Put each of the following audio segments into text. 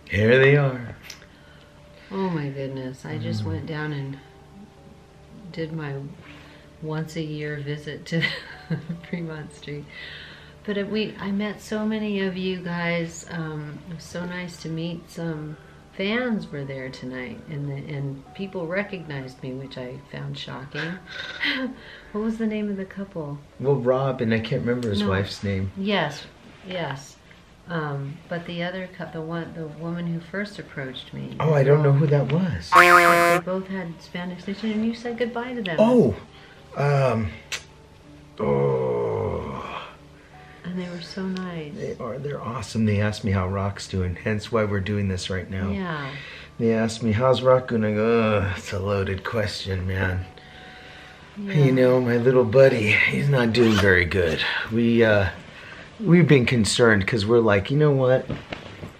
Here they are. Oh my goodness. I just went down and did my once a year visit to Fremont Street. But I met so many of you guys. It was so nice to meet some fans were there tonight, and people recognized me, which I found shocking. What was the name of the couple? Well, Rob, and I can't remember his wife's name. Yes, yes. But the other the woman who first approached me. Oh, I don't know who that was. They both had SPANDEX Nation, and you said goodbye to them. Oh, And they were so nice. They're awesome. They asked me how Rock's doing, hence why we're doing this right now. Yeah. They asked me, how's Rock going? I go, oh, it's a loaded question, man. Yeah. You know, my little buddy, he's not doing very good. We've been concerned because we're like, you know what?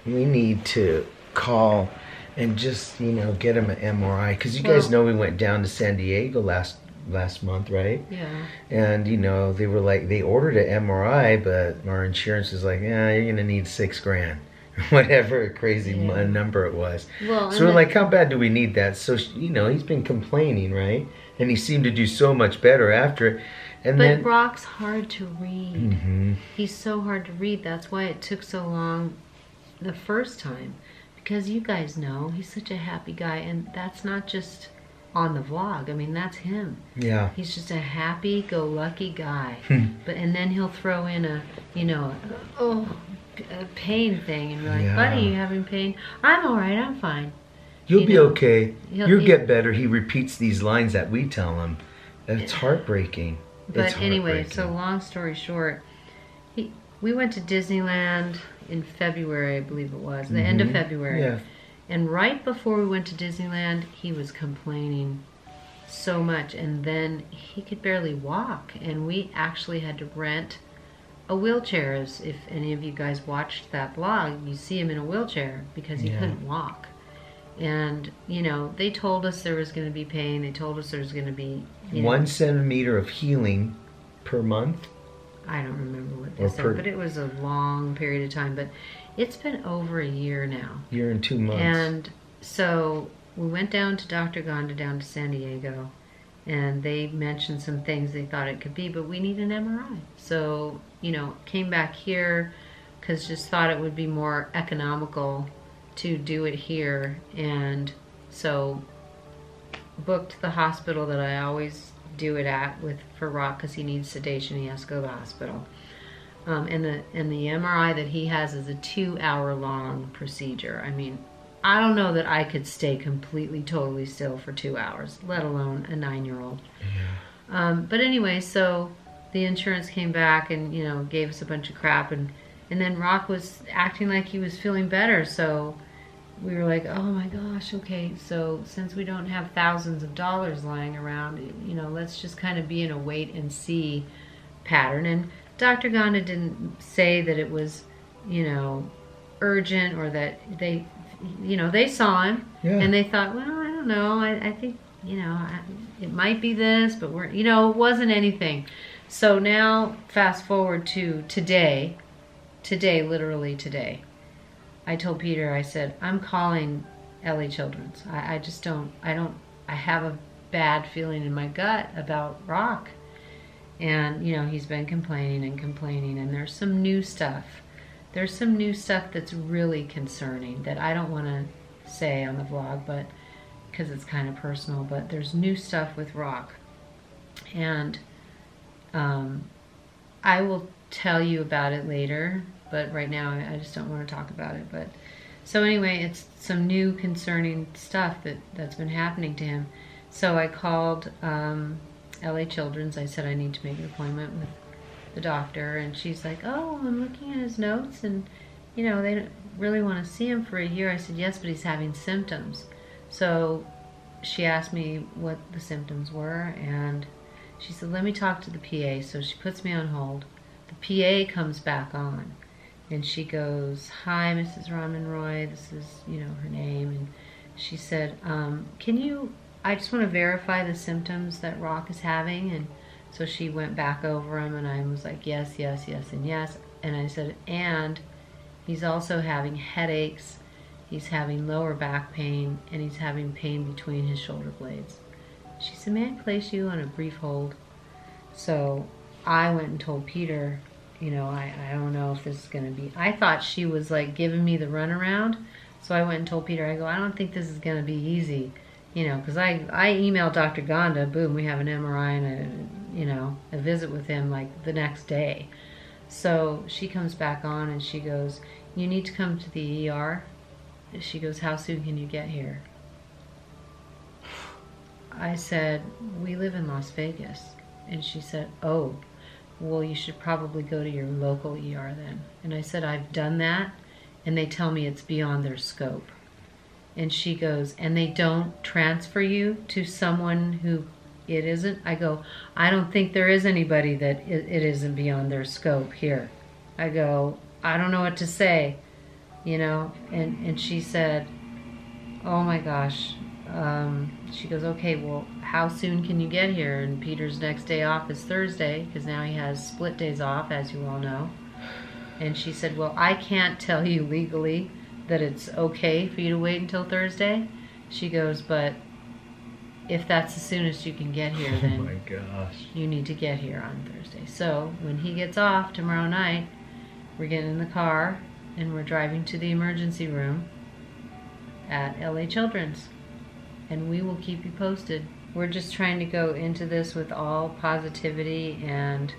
We need to call and just, you know, get him an MRI. Because you guys know we went down to San Diego last month, right? Yeah. And, you know, they were like, they ordered an MRI, but our insurance was like, yeah, you're going to need $6,000. Whatever crazy number it was. Well, so we're like, how bad do we need that? So, you know, he's been complaining, right? And he seemed to do so much better after it. And but Brock's hard to read. Mm-hmm. He's so hard to read. That's why it took so long the first time. Because you guys know, he's such a happy guy. And that's not just on the vlog. I mean, that's him. Yeah. He's just a happy-go-lucky guy. And then he'll throw in a, you know, a pain thing. And you're like, buddy, you having pain? I'm all right. I'm fine. You'll be okay. You'll get better. He repeats these lines that we tell him. It's heartbreaking. But anyway, so long story short, we went to Disneyland in February, I believe it was, the end of February. Yeah. And right before we went to Disneyland, he was complaining so much, and then he could barely walk, and we actually had to rent a wheelchair. As if any of you guys watched that vlog, you see him in a wheelchair because he couldn't walk. And, you know, they told us there was going to be pain. They told us there was going to be... 1 centimeter of healing per month. I don't remember what they said, but it was a long period of time. But it's been over a year now. Year and 2 months. And so we went down to Dr. Gonda down to San Diego, and they mentioned some things they thought it could be, but we need an MRI. So, you know, came back here because just thought it would be more economical to do it here, and so booked the hospital that I always do it at for Rock because he needs sedation. He has to go to the hospital. And the MRI that he has is a 2-hour long procedure. I mean, I don't know that I could stay completely, totally still for 2 hours, let alone a 9-year-old. Yeah. But anyway, so the insurance came back and, you know, gave us a bunch of crap, and then Rock was acting like he was feeling better, so we were like, oh my gosh, okay, so since we don't have thousands of dollars lying around, you know, let's just kind of be in a wait and see pattern. And Dr. Gonda didn't say that it was, you know, urgent, or that they, you know, they saw him and they thought, well, I don't know, I think, you know, it might be this, but we're, you know, it wasn't anything. So now fast forward to today, literally today. I told Peter, I said, I'm calling LA Children's. I just don't, I have a bad feeling in my gut about Rock. And, you know, he's been complaining, and there's some new stuff. There's some new stuff that's really concerning that I don't want to say on the vlog, but because it's kind of personal, but there's new stuff with Rock. And I will tell you about it later. But right now, I just don't want to talk about it. But so anyway, it's some new concerning stuff that's been happening to him. So I called LA Children's. I said I need to make an appointment with the doctor, and she's like, "Oh, I'm looking at his notes, and you know they don't really want to see him for a year." I said, "Yes, but he's having symptoms." So she asked me what the symptoms were, and she said, "Let me talk to the PA." So she puts me on hold. The PA comes back on. And she goes, "Hi, Mrs. Raman Roy." This is, you know, her name. And she said, I just want to verify the symptoms that Rock is having. And so she went back over them, and I was like, yes, yes, yes, and yes. And I said, and he's also having headaches he's having lower back pain, and he's having pain between his shoulder blades. She said, may I place you on a brief hold? So I went and told Peter, you know, I don't know if this is going to be, I thought she was like giving me the runaround. So I went and told Peter, I go, I don't think this is going to be easy, you know, because I emailed Dr. Gonda, boom, we have an MRI and a visit with him like the next day. So she comes back on and she goes, you need to come to the ER. She goes, how soon can you get here? I said, we live in Las Vegas. And she said, oh, well, you should probably go to your local ER then. And I said, I've done that, and they tell me it's beyond their scope. And she goes, and they don't transfer you to someone who it isn't? I go, I don't think there is anybody that it isn't beyond their scope here. I go, I don't know what to say, you know? And she said, oh my gosh. She goes, okay, well, how soon can you get here? And Peter's next day off is Thursday, because now he has split days off, as you all know. And she said, well, I can't tell you legally that it's okay for you to wait until Thursday. She goes, but if that's the soonest you can get here, then oh my gosh, you need to get here on Thursday. So when he gets off tomorrow night, we're getting in the car and we're driving to the emergency room at LA Children's. And we will keep you posted. We're just trying to go into this with all positivity, and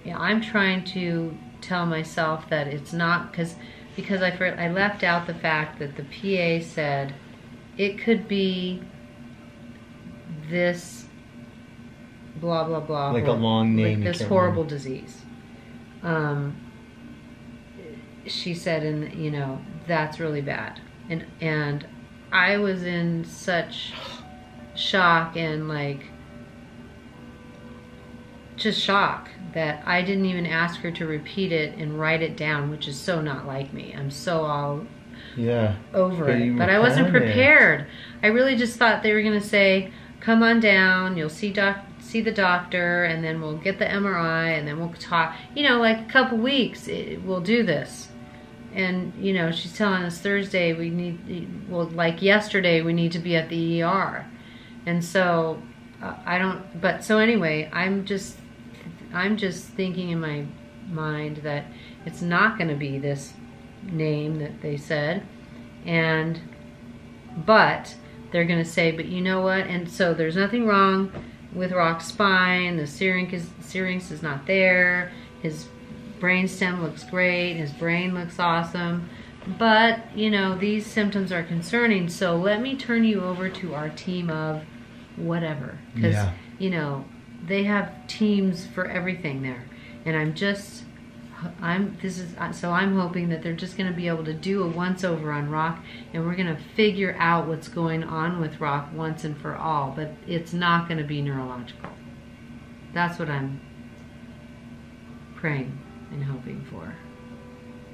I'm trying to tell myself that it's not, because I left out the fact that the PA said it could be this blah blah blah, like a long name, like this horrible disease. She said, and you know, that's really bad, and I was in such shock and like just shock that I didn't even ask her to repeat it and write it down, which is so not like me. I'm so all over it. But I wasn't prepared. I really just thought they were going to say, come on down, you'll see the doctor, and then we'll get the MRI, and then we'll talk. You know, like a couple weeks, we'll do this. And, you know, she's telling us Thursday we need, well, like yesterday, we need to be at the ER. And so, so anyway, I'm just thinking in my mind that it's not going to be this name that they said. But they're going to say, but you know what? And so there's nothing wrong with Rock's spine. The syrinx is not there. His brainstem looks great, his brain looks awesome, but you know, these symptoms are concerning, so let me turn you over to our team of whatever, because you know, they have teams for everything there, and I'm hoping that they're just going to be able to do a once over on Rock, and we're going to figure out what's going on with Rock once and for all, but it's not going to be neurological. That's what I'm praying and hoping for,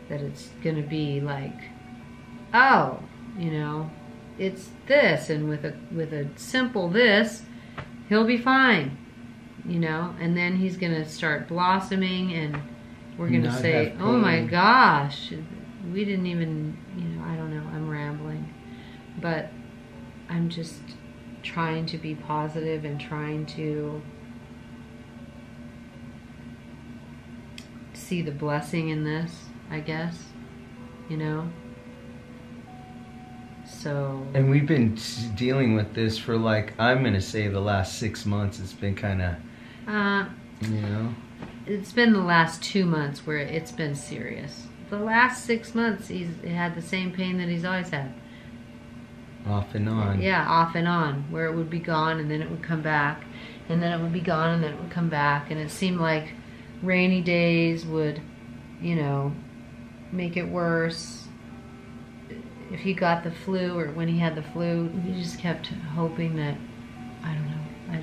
that it's gonna be like, oh, you know, it's this, and with a simple this, he'll be fine, you know, and then he's gonna start blossoming, and we're gonna say, oh my gosh, we didn't even, you know, I don't know, I'm rambling, but I'm just trying to be positive and trying to see the blessing in this, I guess, you know. So, and we've been dealing with this for, like, I'm gonna say the last 6 months. It's been kind of, you know, it's been the last 2 months where it's been serious. The last 6 months he's had the same pain that he's always had, off and on. Yeah, off and on, where it would be gone and then it would come back, and then it would be gone and then it would come back, and it seemed like rainy days would, you know, make it worse. If he got the flu, or when he had the flu, he just kept hoping that, I don't know, I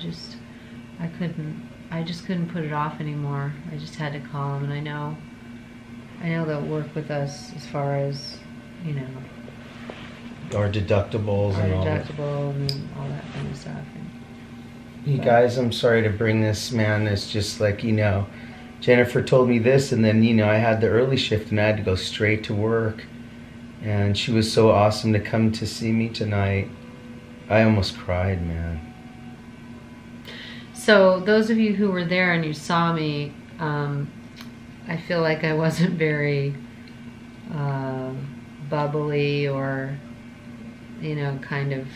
just couldn't put it off anymore. I just had to call him, and I know they'll work with us as far as, you know, our deductibles and all that. And all that kind of stuff. You guys, I'm sorry to bring this, man. It's just like, you know, Jennifer told me this, and then, you know, I had the early shift and I had to go straight to work. And she was so awesome to come to see me tonight. I almost cried, man. So those of you who were there and you saw me, I feel like I wasn't very bubbly or, you know, kind of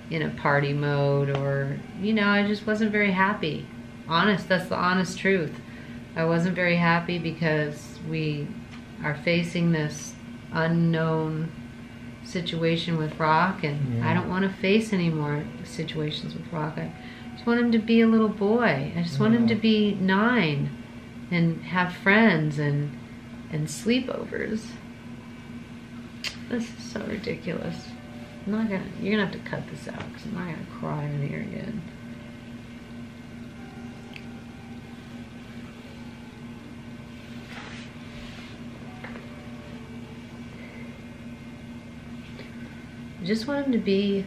in a party mode, or, you know, I just wasn't very happy. Honest, that's the honest truth. I wasn't very happy because we are facing this unknown situation with Rock, and I don't want to face any more situations with Rock. I just want him to be a little boy. I just want him to be 9 and have friends and sleepovers. This is so ridiculous. You're gonna have to cut this out because I'm not gonna cry in here again. I just want him to be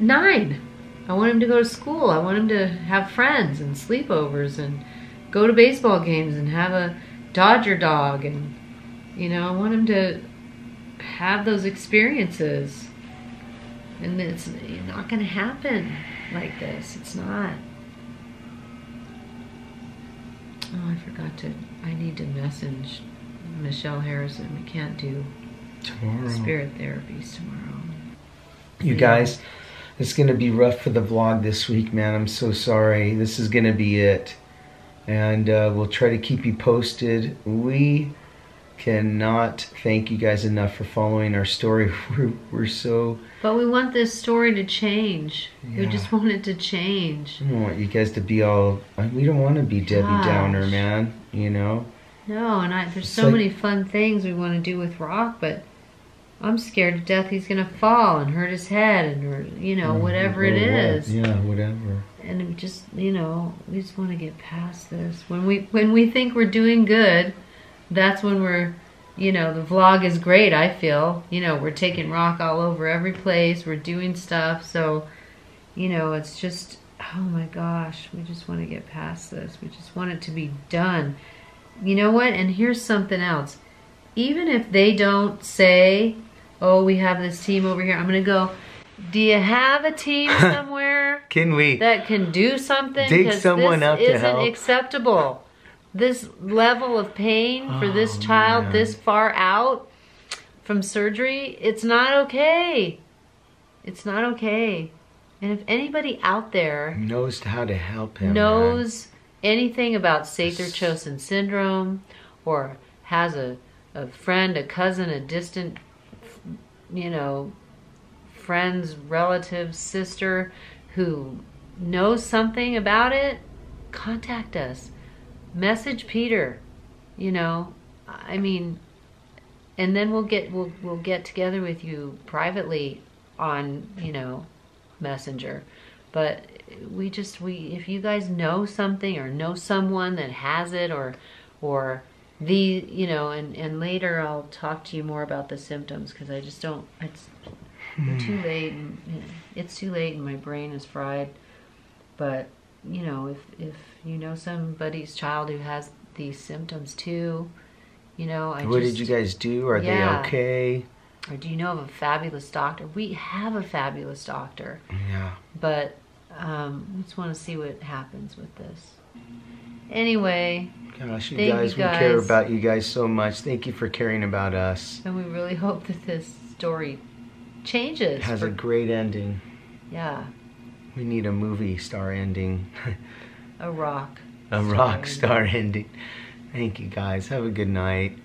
9. I want him to go to school. I want him to have friends and sleepovers and go to baseball games and have a Dodger dog, and, you know, I want him to have those experiences. And it's not going to happen like this. It's not. Oh, I need to message Michelle Harrison. We can't do Tomorrow. Spirit therapies tomorrow. You guys, it's going to be rough for the vlog this week, man. I'm so sorry. This is going to be it. And we'll try to keep you posted. We cannot thank you guys enough for following our story. We're so... But we want this story to change. Yeah. We just want it to change. I don't want you guys to be all... We don't want to be Debbie Downer, man. You know? No, and there's so many fun things we want to do with Rock, but I'm scared to death he's going to fall and hurt his head, and, or, you know, whatever it is. Yeah, whatever. And just, you know, we just want to get past this. When we think we're doing good, that's when we're, you know, the vlog is great, I feel. You know, we're taking Rock all over every place. We're doing stuff. So, you know, it's just, oh my gosh, we just want to get past this. We just want it to be done. You know what? And here's something else. Even if they don't say, oh, we have this team over here, I'm going to go, do you have a team somewhere Can we that can do something? dig someone up to help? This isn't acceptable. This level of pain for this child this far out from surgery, it's not okay. It's not okay. And if anybody out there knows how to help him, knows anything about Saethre-Chotzen syndrome, or has a friend, a cousin, a distant, you know, friend's relative, sister who knows something about it, contact us. Message Peter, you know, I mean, and then we'll get together with you privately on, you know, Messenger. But if you guys know something or know someone that has it, or you know, and later I'll talk to you more about the symptoms, because I just don't, we're too late, and it's too late and my brain is fried. But, you know, if you know somebody's child who has these symptoms too, you know, what did you guys do? Are they okay? Or do you know of a fabulous doctor? We have a fabulous doctor. Yeah. But we just want to see what happens with this. Anyway, gosh, you guys, we care about you guys so much. Thank you for caring about us. And we really hope that this story changes. It has a great ending. Yeah. We need a movie star ending. A rock star ending. Thank you guys. Have a good night.